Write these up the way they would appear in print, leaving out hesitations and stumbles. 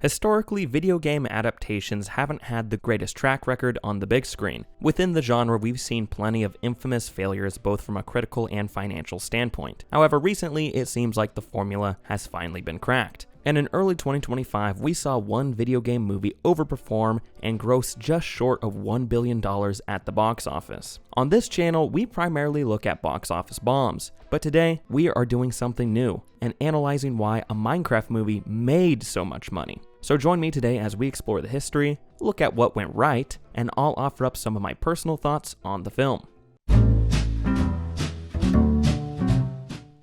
Historically, video game adaptations haven't had the greatest track record on the big screen. Within the genre, we've seen plenty of infamous failures both from a critical and financial standpoint. However, recently it seems like the formula has finally been cracked. And in early 2025, we saw one video game movie overperform and gross just short of $1 billion at the box office. On this channel, we primarily look at box office bombs, but today we are doing something new and analyzing why a Minecraft movie made so much money. So join me today as we explore the history, look at what went right, and I'll offer up some of my personal thoughts on the film.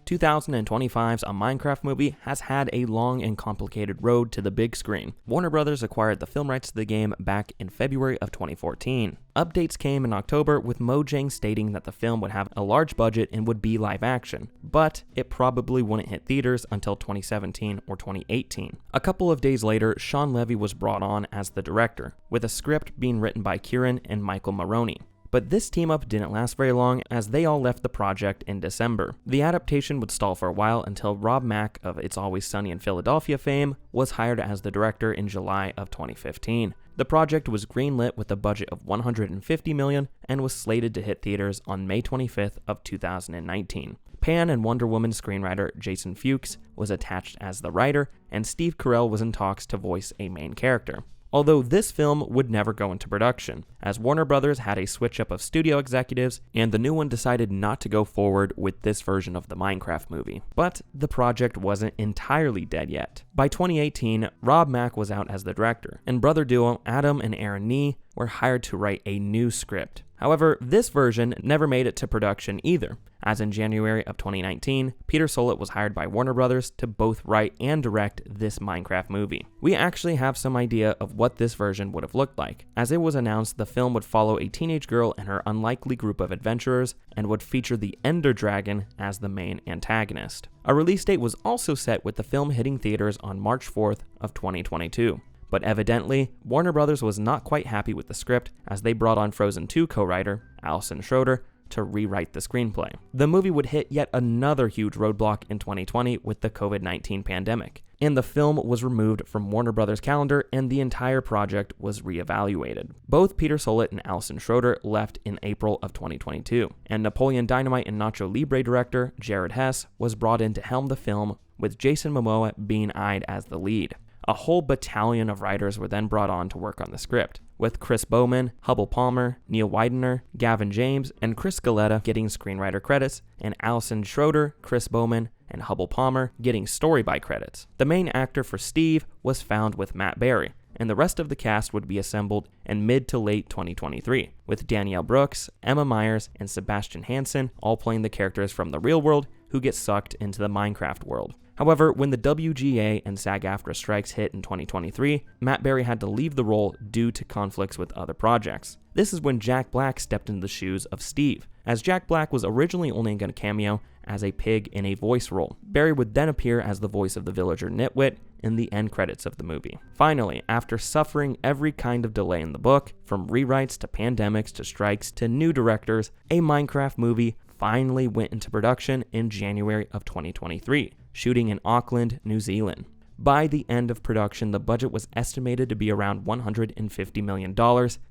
2025's A Minecraft Movie has had a long and complicated road to the big screen. Warner Brothers acquired the film rights to the game back in February of 2014. Updates came in October with Mojang stating that the film would have a large budget and would be live action, but it probably wouldn't hit theaters until 2017 or 2018. A couple of days later, Shawn Levy was brought on as the director, with a script being written by Kieran and Michael Maroney. But this team-up didn't last very long as they all left the project in December. The adaptation would stall for a while until Rob Mack of It's Always Sunny in Philadelphia fame was hired as the director in July of 2015. The project was greenlit with a budget of $150 million and was slated to hit theaters on May 25th of 2019. Pan and Wonder Woman screenwriter Jason Fuchs was attached as the writer, and Steve Carell was in talks to voice a main character. Although this film would never go into production, as Warner Brothers had a switch-up of studio executives, and the new one decided not to go forward with this version of the Minecraft movie. But the project wasn't entirely dead yet. By 2018, Rob Mack was out as the director, and brother duo Adam and Aaron Nee were hired to write a new script. However, this version never made it to production either, as in January of 2019, Peter Sollett was hired by Warner Brothers to both write and direct this Minecraft movie. We actually have some idea of what this version would have looked like, as it was announced the film would follow a teenage girl and her unlikely group of adventurers and would feature the Ender Dragon as the main antagonist. A release date was also set with the film hitting theaters on March 4th of 2022. But evidently, Warner Brothers was not quite happy with the script as they brought on Frozen 2 co-writer Alison Schroeder to rewrite the screenplay. The movie would hit yet another huge roadblock in 2020 with the COVID-19 pandemic, and the film was removed from Warner Brothers' calendar and the entire project was reevaluated. Both Peter Sollett and Alison Schroeder left in April of 2022, and Napoleon Dynamite and Nacho Libre director Jared Hess was brought in to helm the film, with Jason Momoa being eyed as the lead. A whole battalion of writers were then brought on to work on the script, with Chris Bowman, Hubble Palmer, Neil Widener, Gavin James, and Chris Galetta getting screenwriter credits, and Alison Schroeder, Chris Bowman, and Hubble Palmer getting story by credits. The main actor for Steve was found with Matt Berry, and the rest of the cast would be assembled in mid to late 2023, with Danielle Brooks, Emma Myers, and Sebastian Hansen all playing the characters from the real world who get sucked into the Minecraft world. However, when the WGA and SAG-AFTRA strikes hit in 2023, Matt Berry had to leave the role due to conflicts with other projects. This is when Jack Black stepped into the shoes of Steve, as Jack Black was originally only going to cameo as a pig in a voice role. Berry would then appear as the voice of the villager Nitwit in the end credits of the movie. Finally, after suffering every kind of delay in the book, from rewrites to pandemics to strikes to new directors, a Minecraft movie finally went into production in January of 2023, shooting in Auckland, New Zealand. By the end of production, the budget was estimated to be around $150 million,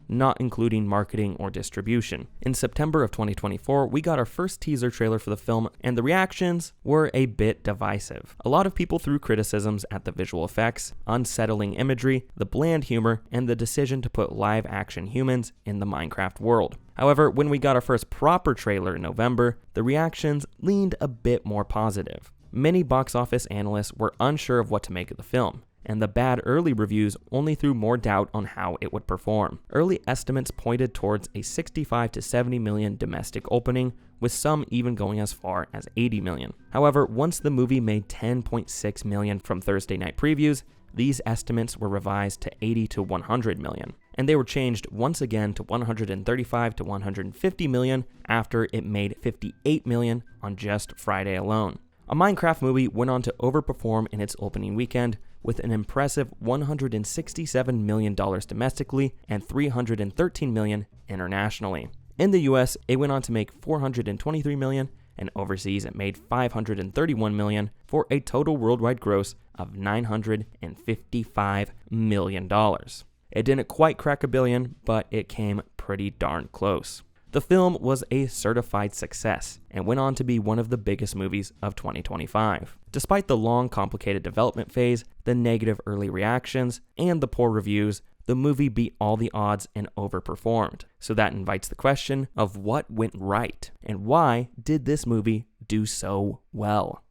not including marketing or distribution. In September of 2024, we got our first teaser trailer for the film, and the reactions were a bit divisive. A lot of people threw criticisms at the visual effects, unsettling imagery, the bland humor, and the decision to put live-action humans in the Minecraft world. However, when we got our first proper trailer in November, the reactions leaned a bit more positive. Many box office analysts were unsure of what to make of the film, and the bad early reviews only threw more doubt on how it would perform. Early estimates pointed towards a 65 to 70 million domestic opening, with some even going as far as 80 million. However, once the movie made 10.6 million from Thursday night previews, these estimates were revised to 80 to 100 million, and they were changed once again to 135 to 150 million after it made 58 million on just Friday alone. A Minecraft movie went on to overperform in its opening weekend with an impressive $167 million domestically and $313 million internationally. In the US, it went on to make $423 million and overseas it made $531 million for a total worldwide gross of $955 million. It didn't quite crack $1 billion, but it came pretty darn close. The film was a certified success and went on to be one of the biggest movies of 2025. Despite the long, complicated development phase, the negative early reactions, and the poor reviews, the movie beat all the odds and overperformed. So that invites the question of what went right, and why did this movie do so well?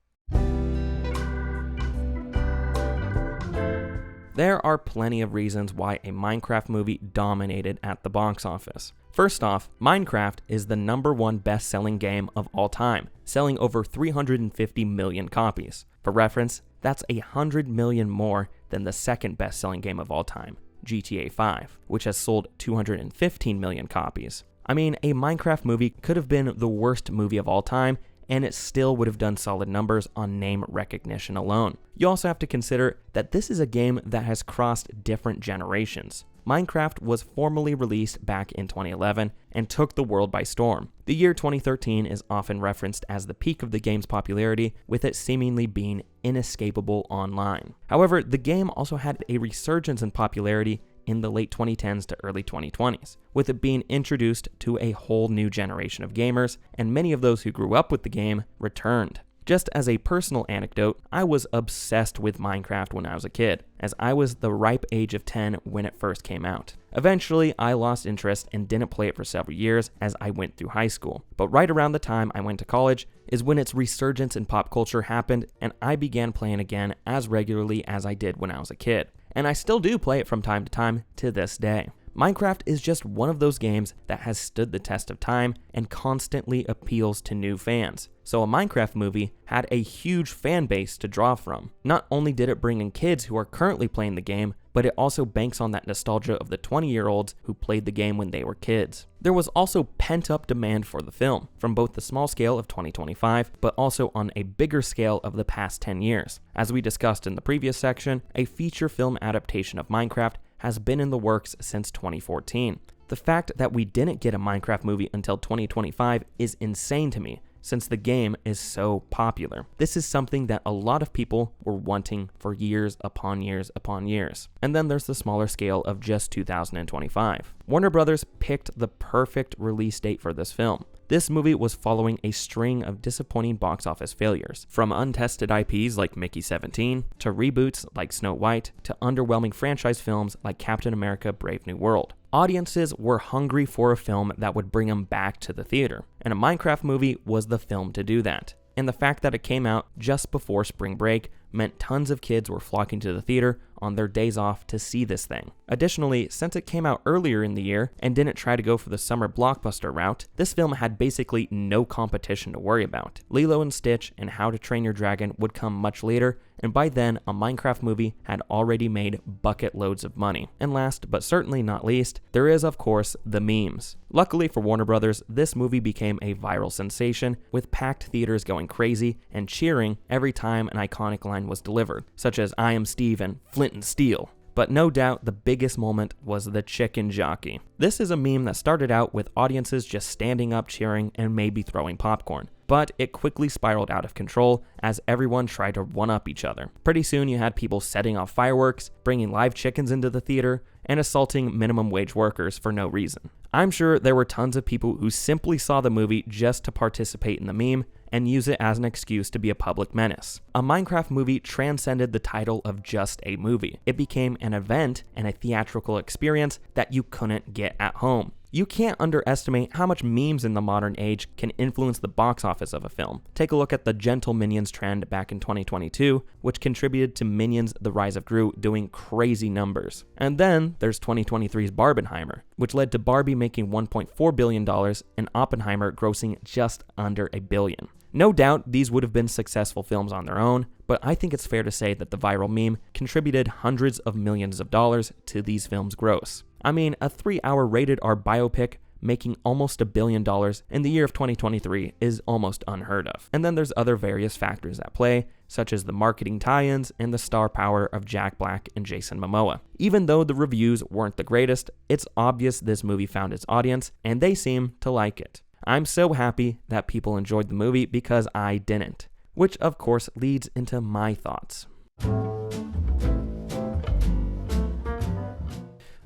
There are plenty of reasons why a Minecraft movie dominated at the box office. First off, Minecraft is the #1 best-selling game of all time, selling over 350 million copies. For reference, that's 100 million more than the second best-selling game of all time, GTA 5, which has sold 215 million copies. I mean, a Minecraft movie could have been the worst movie of all time, and it still would have done solid numbers on name recognition alone. You also have to consider that this is a game that has crossed different generations. Minecraft was formally released back in 2011 and took the world by storm. The year 2013 is often referenced as the peak of the game's popularity, with it seemingly being inescapable online. However, the game also had a resurgence in popularity in the late 2010s to early 2020s, with it being introduced to a whole new generation of gamers, and many of those who grew up with the game returned. Just as a personal anecdote, I was obsessed with Minecraft when I was a kid, as I was the ripe age of 10 when it first came out. Eventually, I lost interest and didn't play it for several years as I went through high school. But right around the time I went to college is when its resurgence in pop culture happened, and I began playing again as regularly as I did when I was a kid. And I still do play it from time to time to this day. Minecraft is just one of those games that has stood the test of time and constantly appeals to new fans. So a Minecraft movie had a huge fan base to draw from. Not only did it bring in kids who are currently playing the game, but it also banks on that nostalgia of the 20-year-olds who played the game when they were kids. There was also pent-up demand for the film, from both the small scale of 2025, but also on a bigger scale of the past 10 years. As we discussed in the previous section, a feature film adaptation of Minecraft has been in the works since 2014. The fact that we didn't get a Minecraft movie until 2025 is insane to me, since the game is so popular. This is something that a lot of people were wanting for years upon years upon years. And then there's the smaller scale of just 2025. Warner Brothers picked the perfect release date for this film. This movie was following a string of disappointing box office failures, from untested IPs like Mickey 17, to reboots like Snow White, to underwhelming franchise films like Captain America: Brave New World. Audiences were hungry for a film that would bring them back to the theater, and a Minecraft movie was the film to do that. And the fact that it came out just before spring break meant tons of kids were flocking to the theater on their days off to see this thing. Additionally, since it came out earlier in the year and didn't try to go for the summer blockbuster route, this film had basically no competition to worry about. Lilo and Stitch and How to Train Your Dragon would come much later, and by then, a Minecraft movie had already made bucket loads of money. And last, but certainly not least, there is of course the memes. Luckily for Warner Brothers, this movie became a viral sensation, with packed theaters going crazy and cheering every time an iconic line was delivered, such as "I am Steve" and "Flint and Steel." But no doubt the biggest moment was the chicken jockey. This is a meme that started out with audiences just standing up cheering and maybe throwing popcorn. But it quickly spiraled out of control as everyone tried to one-up each other. Pretty soon you had people setting off fireworks, bringing live chickens into the theater, and assaulting minimum wage workers for no reason. I'm sure there were tons of people who simply saw the movie just to participate in the meme and use it as an excuse to be a public menace. A Minecraft movie transcended the title of just a movie. It became an event and a theatrical experience that you couldn't get at home. You can't underestimate how much memes in the modern age can influence the box office of a film. Take a look at the Gentle Minions trend back in 2022, which contributed to Minions: The Rise of Gru doing crazy numbers. And then there's 2023's Barbenheimer, which led to Barbie making $1.4 billion and Oppenheimer grossing just under $1 billion. No doubt these would have been successful films on their own, but I think it's fair to say that the viral meme contributed hundreds of millions of dollars to these films' gross. I mean, a 3-hour rated R biopic making almost $1 billion in the year of 2023 is almost unheard of. And then there's other various factors at play, such as the marketing tie-ins and the star power of Jack Black and Jason Momoa. Even though the reviews weren't the greatest, it's obvious this movie found its audience, and they seem to like it. I'm so happy that people enjoyed the movie because I didn't. Which of course leads into my thoughts.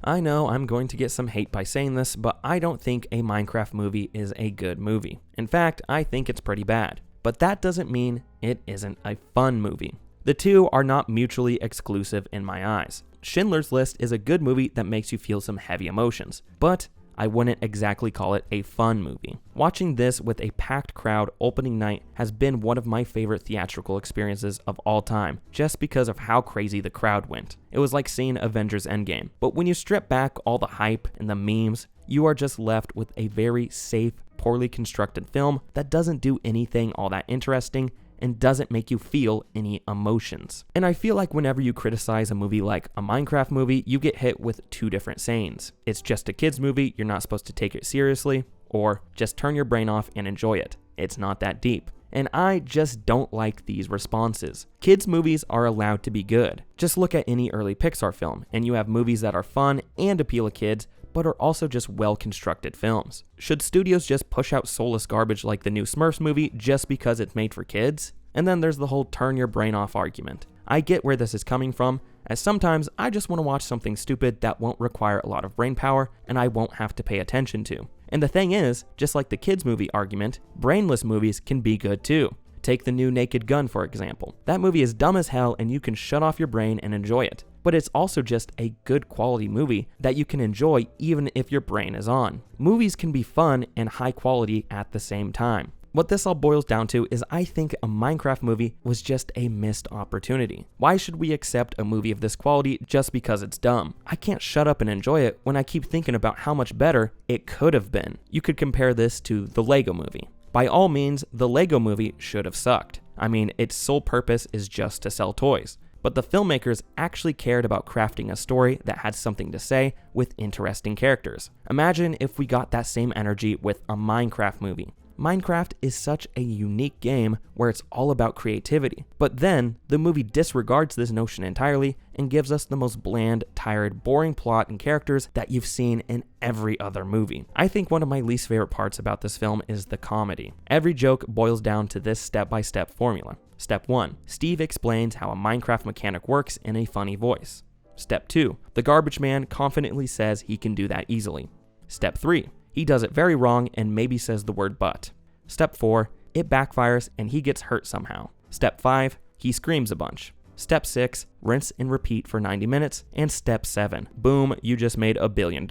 I know I'm going to get some hate by saying this, but I don't think a Minecraft movie is a good movie. In fact, I think it's pretty bad. But that doesn't mean it isn't a fun movie. The two are not mutually exclusive in my eyes. Schindler's List is a good movie that makes you feel some heavy emotions, but I wouldn't exactly call it a fun movie. Watching this with a packed crowd opening night has been one of my favorite theatrical experiences of all time, just because of how crazy the crowd went. It was like seeing Avengers Endgame. But when you strip back all the hype and the memes, you are just left with a very safe, poorly constructed film that doesn't do anything all that interesting and doesn't make you feel any emotions. And I feel like whenever you criticize a movie like a Minecraft movie, you get hit with two different sayings. It's just a kid's movie, you're not supposed to take it seriously, or just turn your brain off and enjoy it. It's not that deep. And I just don't like these responses. Kids' movies are allowed to be good. Just look at any early Pixar film, and you have movies that are fun and appeal to kids, but are also just well-constructed films. Should studios just push out soulless garbage like the new Smurfs movie just because it's made for kids? And then there's the whole turn your brain off argument. I get where this is coming from, as sometimes I just want to watch something stupid that won't require a lot of brain power and I won't have to pay attention to. And the thing is, just like the kids movie argument, brainless movies can be good too. Take the new Naked Gun for example. That movie is dumb as hell and you can shut off your brain and enjoy it. But it's also just a good quality movie that you can enjoy even if your brain is on. Movies can be fun and high quality at the same time. What this all boils down to is I think a Minecraft movie was just a missed opportunity. Why should we accept a movie of this quality just because it's dumb? I can't shut up and enjoy it when I keep thinking about how much better it could have been. You could compare this to the Lego movie. By all means, the Lego movie should have sucked. I mean, its sole purpose is just to sell toys. But the filmmakers actually cared about crafting a story that had something to say with interesting characters. Imagine if we got that same energy with a Minecraft movie. Minecraft is such a unique game where it's all about creativity. But then, the movie disregards this notion entirely and gives us the most bland, tired, boring plot and characters that you've seen in every other movie. I think one of my least favorite parts about this film is the comedy. Every joke boils down to this step-by-step formula. Step 1. Steve explains how a Minecraft mechanic works in a funny voice. Step 2. The garbage man confidently says he can do that easily. Step 3. He does it very wrong and maybe says the word but. Step 4. It backfires and he gets hurt somehow. Step 5. He screams a bunch. Step 6. Rinse and repeat for 90 minutes. And Step 7. Boom, you just made $1 billion.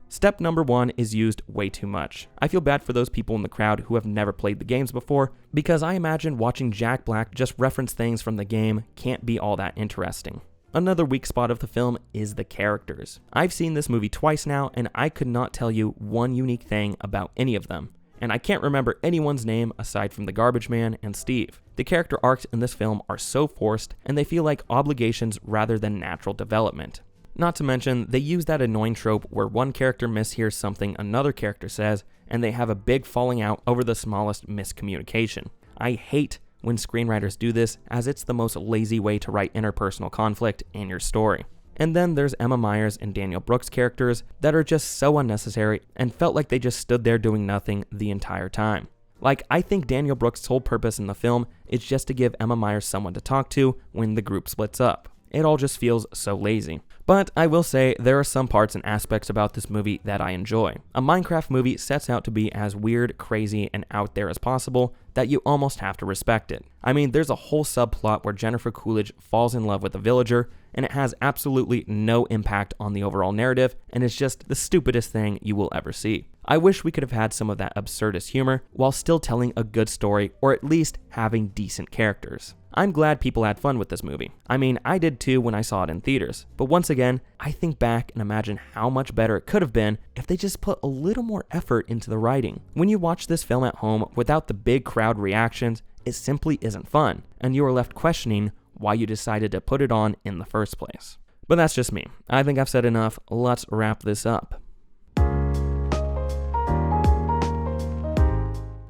Step number 1 is used way too much. I feel bad for those people in the crowd who have never played the games before, because I imagine watching Jack Black just reference things from the game can't be all that interesting. Another weak spot of the film is the characters. I've seen this movie twice now, and I could not tell you one unique thing about any of them. And I can't remember anyone's name aside from the garbage man and Steve. The character arcs in this film are so forced, and they feel like obligations rather than natural development. Not to mention, they use that annoying trope where one character mishears something another character says, and they have a big falling out over the smallest miscommunication. I hate when screenwriters do this, as it's the most lazy way to write interpersonal conflict in your story. And then there's Emma Myers and Daniel Brooks' characters that are just so unnecessary and felt like they just stood there doing nothing the entire time. Like, I think Daniel Brooks' sole purpose in the film is just to give Emma Myers someone to talk to when the group splits up. It all just feels so lazy. But I will say there are some parts and aspects about this movie that I enjoy. A Minecraft movie sets out to be as weird, crazy, and out there as possible that you almost have to respect it. I mean, there's a whole subplot where Jennifer Coolidge falls in love with a villager, and it has absolutely no impact on the overall narrative, and it's just the stupidest thing you will ever see. I wish we could have had some of that absurdist humor while still telling a good story, or at least having decent characters. I'm glad people had fun with this movie. I mean, I did too when I saw it in theaters. But once again, I think back and imagine how much better it could have been if they just put a little more effort into the writing. When you watch this film at home without the big crowd reactions, it simply isn't fun, and you are left questioning why you decided to put it on in the first place. But that's just me. I think I've said enough. Let's wrap this up.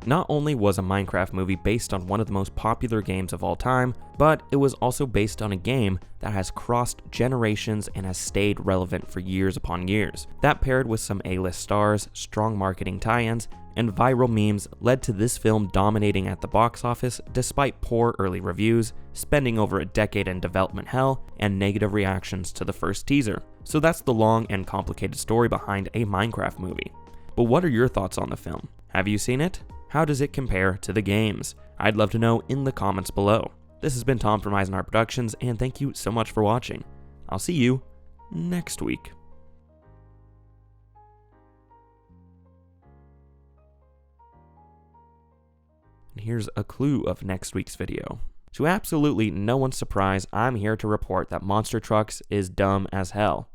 Not only was a Minecraft movie based on one of the most popular games of all time, but it was also based on a game that has crossed generations and has stayed relevant for years upon years. That paired with some A-list stars, strong marketing tie-ins, and viral memes led to this film dominating at the box office despite poor early reviews, spending over a decade in development hell, and negative reactions to the first teaser. So that's the long and complicated story behind a Minecraft movie. But what are your thoughts on the film? Have you seen it? How does it compare to the games? I'd love to know in the comments below. This has been Tom from Isenhart Productions, and thank you so much for watching. I'll see you next week. And here's a clue of next week's video. To absolutely no one's surprise, I'm here to report that Monster Trucks is dumb as hell.